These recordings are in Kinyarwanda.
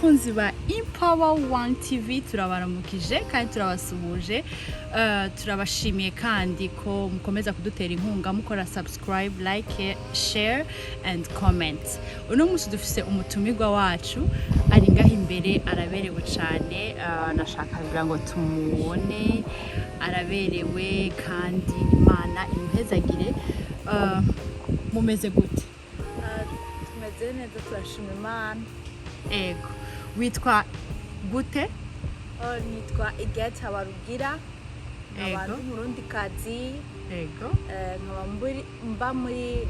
bakunzi ba Empower One TV turabaramukije kandi turabasuhuje turabashimiye kandi ko mukomeza kudutera inkunga mukora subscribe, like, share and comment. Uno munsi dufise umutumirwa wacu ari ngaho imbere araberewe cyane nashaka kugira ngo tumubone araberewe kandi Imana imuhezagire. Mumeze gute? Tumeze neza turashima Imana. Ego. Witwa gute? Nitwa Igete Habarugira. Abantu Murundi kazi. Ego. Mba muri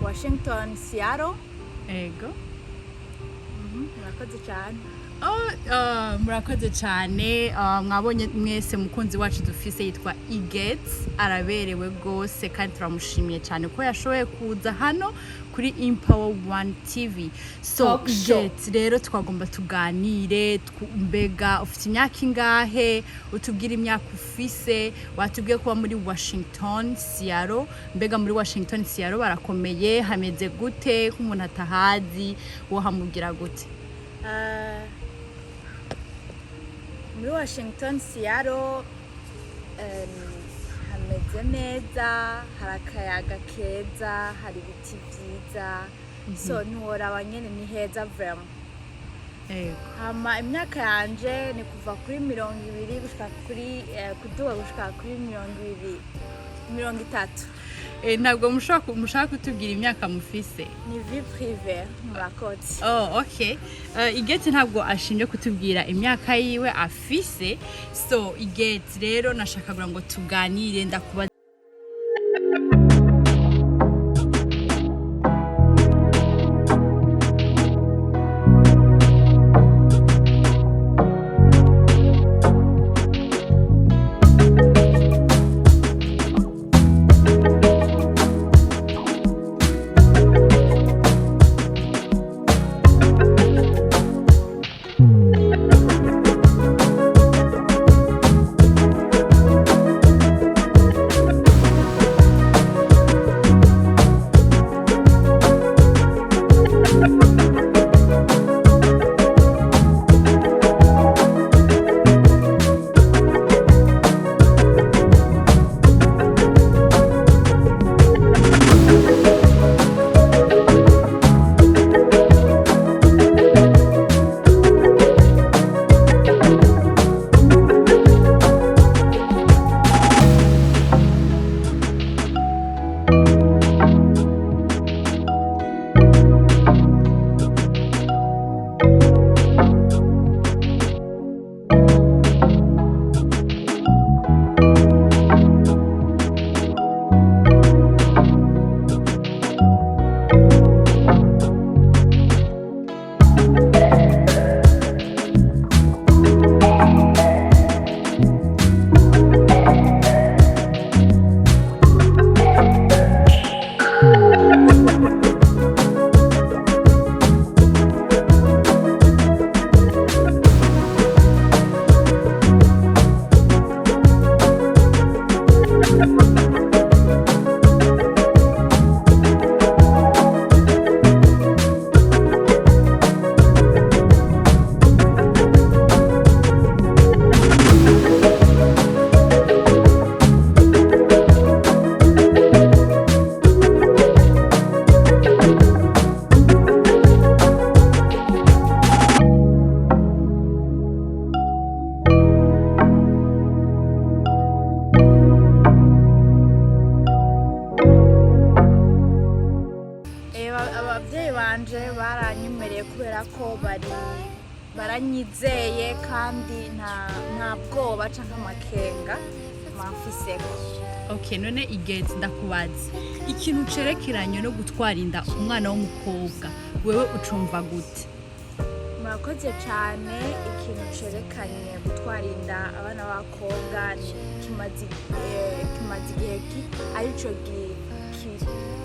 Washington, Seattle. Ego. Murakoze cyane. Murakoze cyane. Mwabonye mwese mukunzi wacu dufise yitwa Igete araberewe gose kandi turamushimiye cyane ko yashoboye kuza hano kuri Empower One TV. So Igete rero twagomba tuganire mbega ufite imyaka ingahe, utubwira imyaka ufise, watubwiye kuba muri Washington, Seattle. Mbega muri Washington, Seattle barakomeye, hameze gute nk'umuntu atahazi wo hamubwira gute? Muri Washington, Seattle hameze neza, hari akayaga keza, hari ibiti byiza. So ntiworaba nyene ni heza vraiment. Hama imyaka yanje ni kuva kuri 20 gushika kuri kuduga gushika kuri 20 Ntabwo mushaka kutubwira imyaka mufise? Ni vie privée murakoze. Okay. Igete ntabwo ashimye kutubwira imyaka yiwe afise. So Igete rero nashaka kugira ngo tuganire ndakuba baranyemereye kubera ko baranyizeye kandi nta bwoba canke amakenga mafiseko. Okay, none Igete ndakubaza ikintu cerekeranye no gutwara inda umwana w'umukobwa wewe ucumva gute? Murakoze cyane. Ikintu cerekanye gutwara inda abana b'abakobwa kimaze igihe arico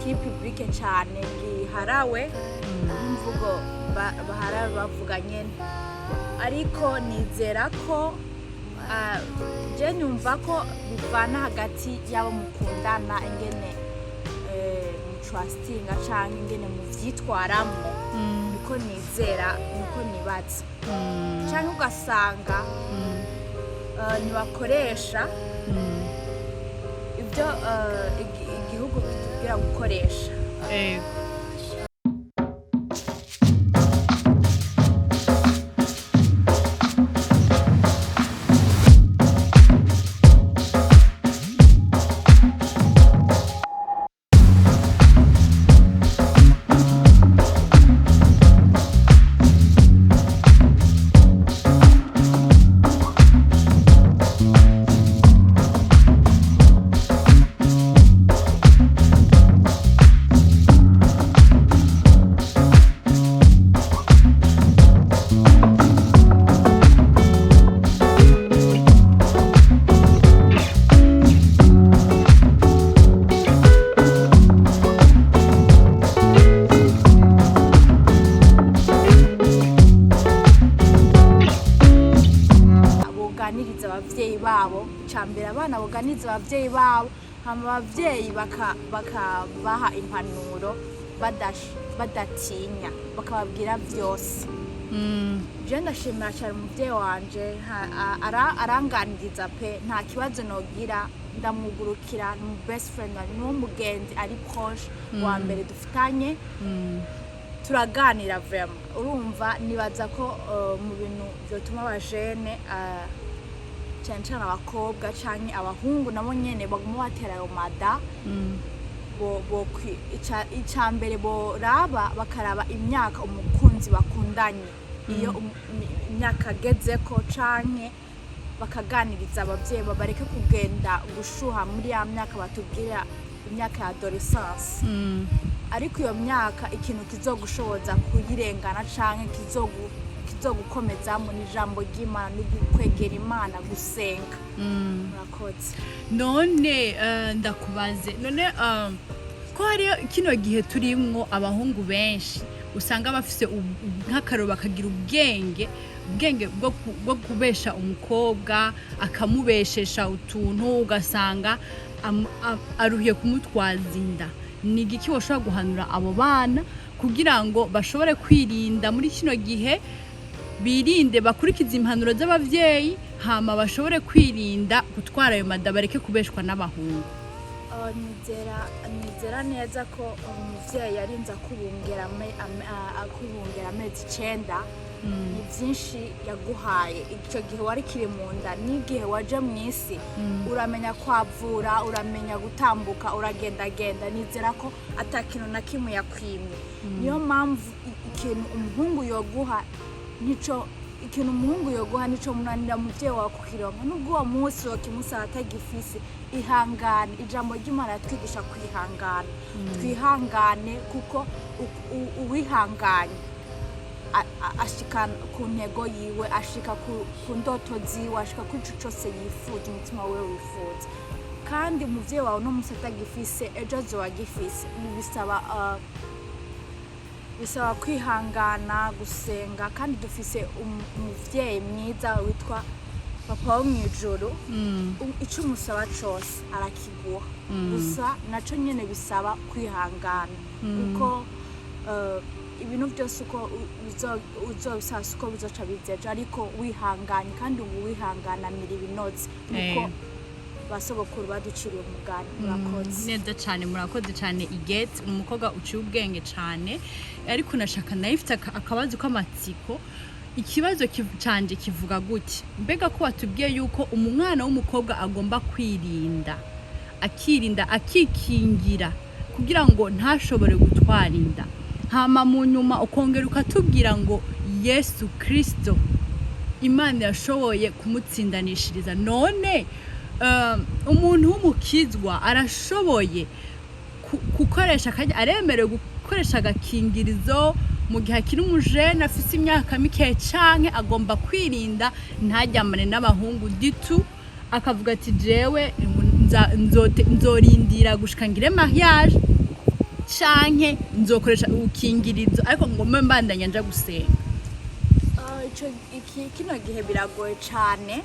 ki publique cyane giharawe imvugo baharawe bavuga nyene, ariko nizera ko je nyumva ko bivana hagati y'abo mukundana ingene trustinga canke ingene muvyitwaramwo uko nizera nuko nibatse cyangwa ugasanga ntibakoresha ibyo igihugu kitubwira gukoresha. Abavyeyi babo cambere abana boganiza abavyeyi babo hama abavyeyi bakabaha impanuro badatinya bakababwira vyose. Je ndashimira cyane umuvyeyi wanje aranganiriza pe nta kibazo nogira ndamugurukira ni best friend ni umugenzi ari proche wa mbere dufitanye turaganira vraiment urumva nibaza ko mu bintu byotuma abajene cyane abakobwa canke abahungu nabo nyene baguma batera yo mada bo icambere bo raba bakaraba imyaka umukunzi bakundanye iyo imyaka agezeko canke bakaganiriza abavyeyi babareke kugenda gushuha muri ya myaka batubwira imyaka ya adolescence ariko iyo myaka ikintu kizogushoboza kuyirengana canke kizogukomeza mu ijambo ry'Imana no gukwegera Imana gusenga. Murakoze. None ndakubaze none ko hari kino gihe turimwo abahungu benshi usanga bafise nk'akaro bakagira ubwenge bwo kubesha umukobwa akamubeshesha utuntu ugasanga aruhiye kumutwaza inda. Ni igiki washobora guhanura abo bana kugira ngo bashobore kwirinda muri kino gihe birinde bakurikiza impanuro z'abavyeyi hama bashobore kwirinda gutwara ayo mada bareke kubeshwa n'abahungu? Nizera neza ko umuvyeyi yarinze akubungera amezi 9 ni byinshi yaguhaye icyo gihe wari kiri mu nda n'igihe waje mu isi uramenya kwavura uramenya gutambuka uragendagenda. Nizera ko atakintu na kimwe yakwimye niyo mpamvu ikintu umuhungu yoguha nico munanira muvyeyi wawe kukironka nubwo uwo munsi wokimusaba atagifise. Ihangane, ijambo ry'Imana twigisha kwihangana. Twihangane kuko uwihanganye ashika ku ntego yiwe, ashika ku ndoto ziwe, ashika ku ico cyose yifuza umutima we wifuza. Kandi umuvyeyi wawe no munsi atagifise ejo azowagifise. Bisaba kwihangana gusenga kandi dufise umuvyeyi mwiza witwa papa wo mwijuru ico umusaba cose arakiguha gusa naco nyene bisaba kwihangana kuko ibintu byose uko uzobisasa uko bizoca bizeje ariko wihanganye kandi ubu wihangananira ibinoze kuko basogokuru baduciriye umugani. Murakoze neza cyane. Murakoze cyane Igete umukobwa uciye ubwenge cyane ariko nashaka nayifite akabazo k'amatsiko. Ikibazo canje kivuga gute mbega ko watubwiye yuko umwana w'umukobwa agomba kwirinda akikingira kugira ngo ntashobore gutwara inda hama mu nyuma ukongera ukatubwira ngo Yesu Kristo Imana yashoboye kumutsindanishiriza. None umuntu w'umukizwa arashoboye gukoresha aremerewe gukoresha agakingirizo mu gihe akiri umujene afise imyaka mike canke agomba kwirinda ntajyamane n'abahungu ditu akavuga ati jewe nzorindira gushika ngire mariage canke nzokoresha ukingirizo ariko ngombe mbandanya nja gusenga? Kino gihe biragoye cyane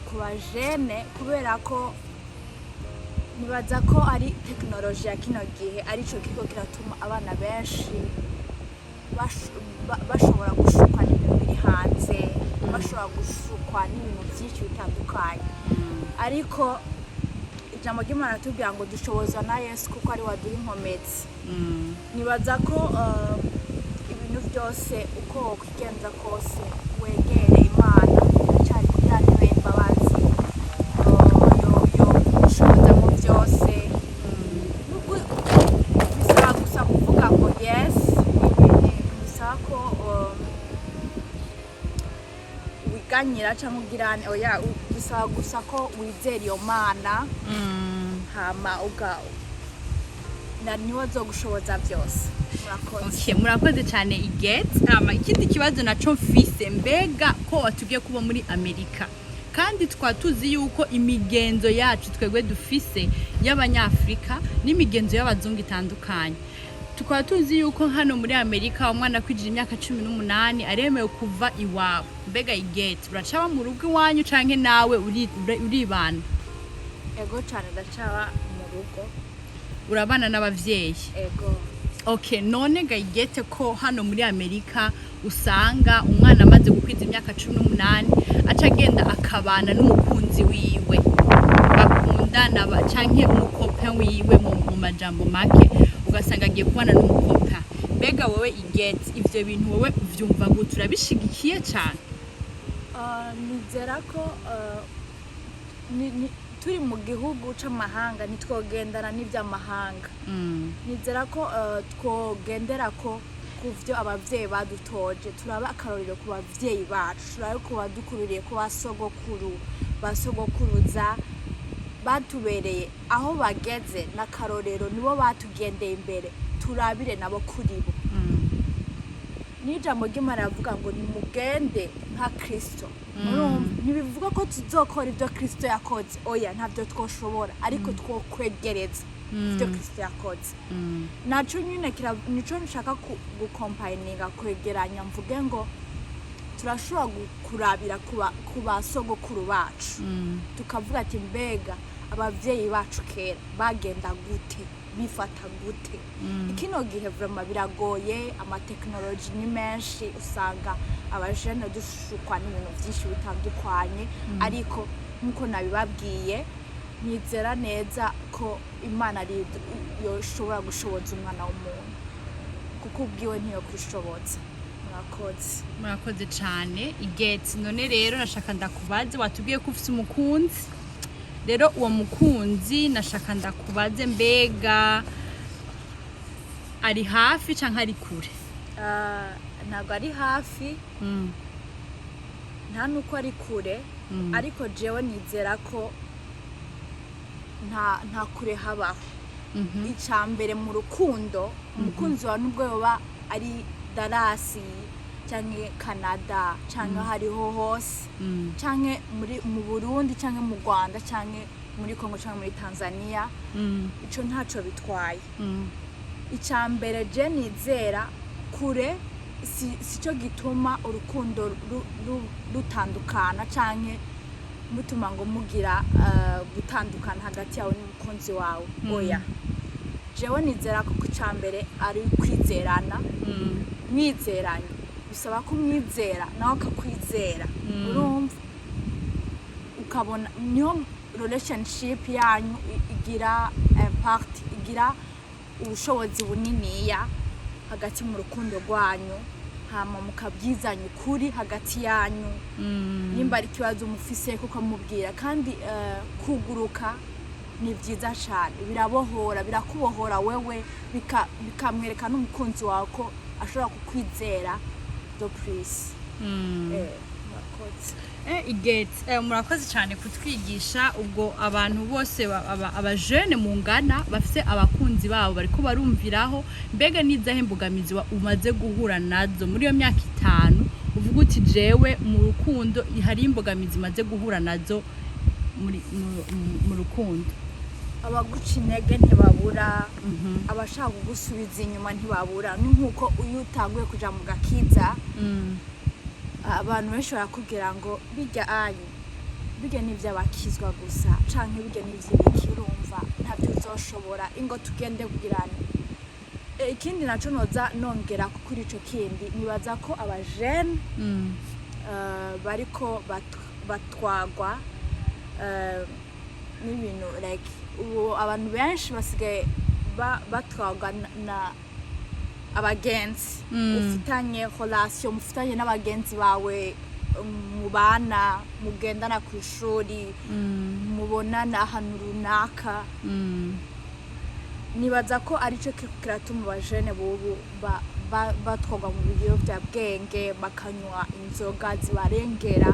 ku bajene kubera ko nibaza ko ari technology ya kino gihe arico kiko kiratuma abana benshi bashobora gushukwa n'ibintu biri hanze bashobora gushukwa n'ibintu byinshi bitandukanye ariko ijambo ry'Imana tubwira ngo dushobozwa na Yesu kuko ari waduha inkomezi nibaza ko ibintu byose uko wokwigenza kose wegere Imana cyari kugira ntebe y'imbabazi yo gushoboza mu byose bisaba gusa kuvuga ngo yes bisaba ko wiganyira cyangwa ugirane oya bisaba gusa ko wizera iyo Mana hama niwe azogushoboza byose. Okay, murakoze cyane Igete. Ikindi kibazo naco mfise mbega ko watugiye kuba muri Amerika kandi twatuzi yuko imigenzo yacu twegwe dufise y'abanyafrika n'imigenzo y'abazungu itandukanye. Tukaba tuzi yuko hano muri Amerika umwana kwijira imyaka 18 aremewe kuva iwabo. Mbega Igete uracaba mu rugo iwanyu canke nawe uribana? Ego cyane ndacaba mu rugo. Urabana n'abavyeyi? Ego. Okay, none ga Igete ko hano muri Amerika usanga umwana amaze gukwiza imyaka 18 acagenda akabana n'umukunzi wiwe bakundana canke umukopa wiwe mu majambo make ugasanga agiye kubana n'umukopa. Mbega wowe Igete ivyo bintu wowe uvyumva gute urabishigikiye cyane? Nizera ko turi mu gihugu c'amahanga nitwogendana n'ivy'amahanga nizera ko twogendera ko kuvyo abavyeyi badutoje turaba akarorero ku bavyeyi bacu turabe ko badukururiye ko basogokuruza batubereye aho bageze n'akarorero nibo batugendeye imbere turabire nabo kuri bo n'ijambo ry'Imana ravuga ngo nimugende nka Kristo ntibivuga ko tuzokora ibyo Kristo yakoze oya ntavyo twoshobora ariko twokwegereza ibyo Kristo yakoze naco nyine nico nshaka gukompayininga kwegeranya mvuge ngo turashobora kurabira ku basogokuru bacu tukavuga ati mbega abavyeyi bacu kera bagenda gute bifata gute ikino gihe vraiment biragoye amateknoloji ni menshi usanga abajene dushukwa n'ibintu byinshi bitandukanye ariko nkuko nabibabwiye nizera neza ko Imana ari yoshobora gushoboza umwana w'umuntu kuko ubwiwe ntiyo kwishoboza. Murakoze cyane Igete. None rero nashaka ndakubaze watubwiye ko ufite umukunzi rero uwo mukunzi nashaka ndakubaze mbega ari hafi canke ari kure? Ntabwo ari hafi nta nuko ari kure ariko jewe nizera ko nta kure habaho. Icambere mu rukundo umukunzi wa nubwo yoba ari Dallas canke Canada canke hariho hose canke mu Burundi canke mu Rwanda canke muri Kongo canke muri Tanzania ico ntaco bitwaye. Icambere je nizera kure sico gituma urukundo rutandukana canke mutuma ngo mugira gutandukana hagati yawe n'umukunzi wawe oya jewe nizera ko icambere ari kwizerana mwizeranye bisaba ko mwizera nawe akakwizera urumva ukabona niyo relationship yanyu igira impact igira ubushobozi buniniya hagati mu rukundo rwanyu hama mukabyizanya ukuri hagati yanyu nimba ari kibazo mufise kuko mubwira kandi kuguruka ni byiza cyane birabohora birakubohora wewe bikamwereka n'umukunzi wawe ko ashobora kukwizera do please Igete murakoze cyane kutwigisha ubwo abantu bose abajene mu ngana bafite abakunzi babo bariko barumviraho mbega nizahe mbogamizi umaze guhura nazo muri iyo myaka 5 uvuga uti jewe mu rukundo hari imbogamizi maze guhura nazo mu rukundo? Abaguca intege ntibabura abashaka kugusubiza inyuma ntibabura ni nkuko uyu utanguye kuja mu gakiza abantu benshi barakubwira ngo bijya n'ivy'abakizwa gusa canke bijya n'ivy'ibiki urumva ntabyo uzoshobora ingo tugende kugirana ikindi naco noza nongera kuri ico kindi nibaza ko abajene bariko batwagwa n'ibintu like ubu abantu benshi basigaye batwagwa na abagenzi ufitanye relation mufitanye n'abagenzi bawe mubana mugendana ku ishuri mubonana ahantu runaka nibaza ko ari cyo kiratuma abajene bubu batwagwa mu biyovyabwenge bakanywa inzoga zibarengera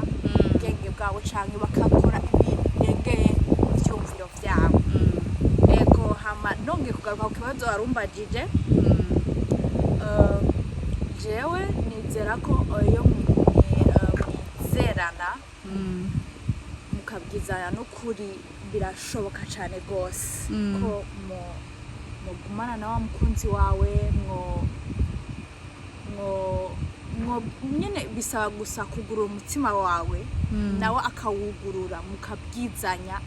ubwenge bwabo canke bakakora ibintu birengeye ivyumviro vyabo ego hama nonge kugaruka ku kibazo warumbajije jewe nizera ko iyo mwizerana mukabwizanya n'ukuri birashoboka cane gose ko mugumana na wa mukunzi wawe nyene bisaba gusa kugurura umutima wawe nawe akawugurura mukabwizanya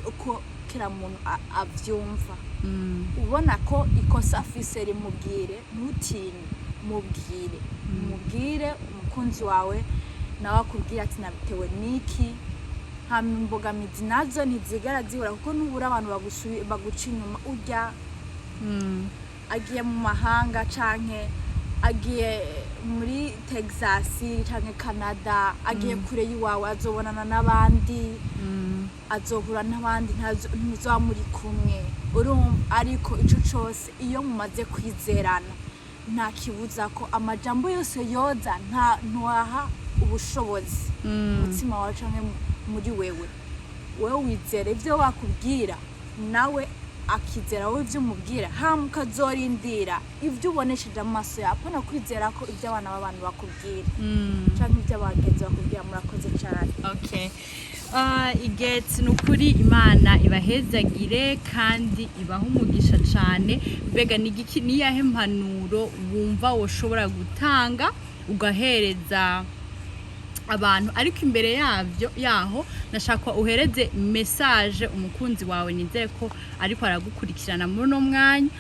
uko kira muntu avyumva ubona ko ikosa afise rimubwire ntutinye mubwire umukunzi wawe nawe akubwira ati nabitewe niki hama imbogamizi nazo ntizigera zibura kuko nubura abantu baguca inyuma urya agiye mu mahanga canke agiye muri Texas canke Canada agiye kure yiwawe azobonana n'abandi azohura n'abandi ntuzoba muri kumwe urumva ariko ico cose iyo mumaze kwizerana nta kibuza ko amajambo yose yoza ntuwaha ubushobozi umutima wawe canke muri wewe wizere ivyo wakubwira nawe akizera wowe ivyo umubwira hama ukazorindira ivyo ubonesheje amaso yawe no kwizera ko ivyo abana b'abantu bakubwira canke ivyo abagenzi bakubwira murakoze cyane. Okay. Igets nukuri Imana ibahezagire kandi ibaha umugisha cyane bega nigiki niyahe mpanuro wumva woshobora gutanga ugahereza abantu ariko imbere yaho nashaka uhereze message umukunzi wawe nizere ko ariko aragukurikirana muri no mwanya.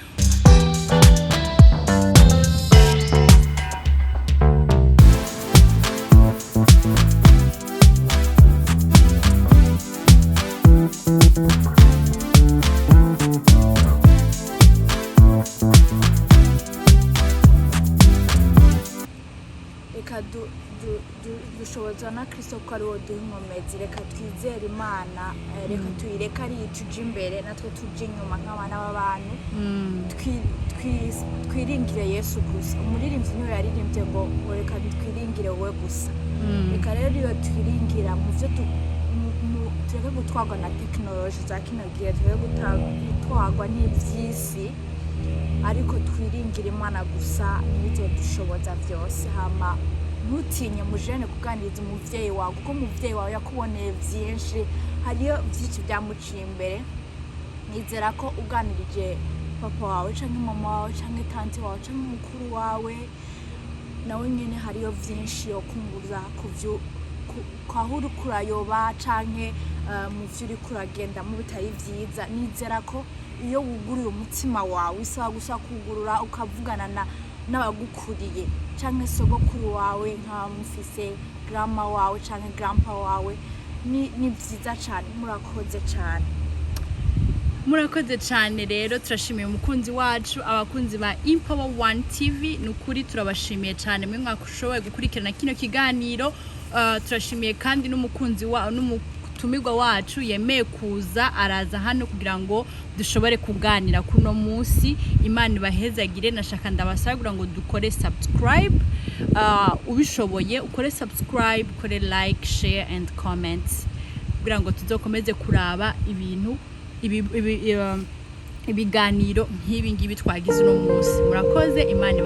dushoboza na Kristo ko ari wo duhumomezi reka twizere Imana reka tuyireka ari tuje imbere natwe tuje inyuma nk'abana b'abantu twiringire Yesu gusa umuririmbyi niwe yaririmbye ngo reka twiringire wowe gusa reka rero iyo twiringira mu byo tureke gutwagwa na technology za kino gihe tureke gutwagwa n'ivyisi ariko twiringire Imana gusa nizo dushoboza byose hama ntutinye mujene kuganiriza umuvyeyi wawe kuko umuvyeyi wawe yakuboneye byinshi hariyo byinshi byamuciye imbere nizera ko uganirije papa wawe canke mama wawe canke tante wawe canke mukuru wawe nawe nyene hariyo byinshi yo kunguza kuvyo kwahuru kurayoba canke mu vyo uri kuragenda mu bitari vyiza nizera ko iyo wuguruye umutima wawe isaba gusa kugurura ukavugana n'abagukuriye canke sogokuru wawe nka mufise grandma wawe canke grandpa wawe ni vyiza cyane murakoze cyane rero turashimiye umukunzi wacu abakunzi ba Empower One TV nukuri turabashimiye cyane mwe mwakushoboye gukurikirana kino kiganiro turashimiye kandi n'umukunzi wa n'umutumirwa wacu yemeye kuza araza hano kugira ngo dushobore kuganira kuno munsi Imana ibahezagire nashaka ndabasagura ngo dukore subscribe ubishoboye ukore subscribe ukore like share and comment kugira ngo tuzokomeze kuraba ibintu ibiganiro nk'ibi ngibi twagize uno munsi murakoze Imana